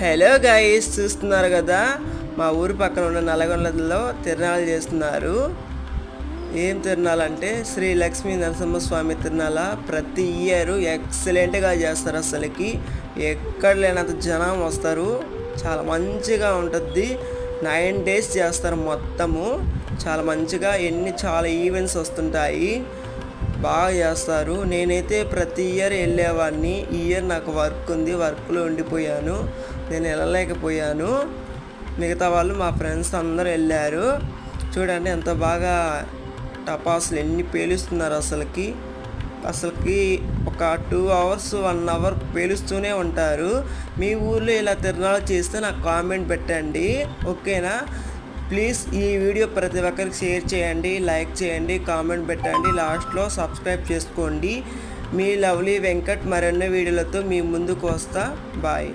Hello guys, చూస్తున్నారు కదా మా ఊరి పక్కన ఉన్న నల్లగొండలో తిరునాళ్ళు చేస్తున్నారు. ఏం తిరునాళ్ళు అంటే శ్రీ లక్ష్మీ నరసింహస్వామి తిరునాళ్ళ. ప్రతి ఇయర్ ఎక్సలెంట్గా చేస్తారు. అసలుకి ఎక్కడ లేనంత జనం వస్తారు. చాలా మంచిగా ఉంటుంది. 9 days చేస్తారు మొత్తము. చాలా మంచిగా చాలా ఈవెంట్స్ వస్తుంటాయి. బాగా చేస్తారు. నేనైతే ప్రతి ఇయర్ వెళ్ళేవాడిని. ఈ ఇయర్ నాకు వర్క్ ఉంది, వర్క్లో ఉండిపోయాను, నేను వెళ్ళలేకపోయాను. మిగతా వాళ్ళు మా ఫ్రెండ్స్ అందరూ వెళ్ళారు. చూడండి ఎంత బాగా టపాసులు ఎన్ని పేలుస్తున్నారు. అసలుకి ఒక 2 hours 1 hour పేలుస్తూనే ఉంటారు. మీ ఊర్లో ఇలా తిరునాళ్ళు చేస్తే నాకు కామెంట్ పెట్టండి, ఓకేనా? ప్లీజ్ ఈ వీడియో ప్రతి ఒక్కరికి షేర్ చేయండి, లైక్ చేయండి, కామెంట్ పెట్టండి, లాస్ట్లో సబ్స్క్రైబ్ చేసుకోండి. మీ లవ్లీ వెంకట్ మరెన్నో వీడియోలతో మీ ముందుకు వస్తా. బాయ్.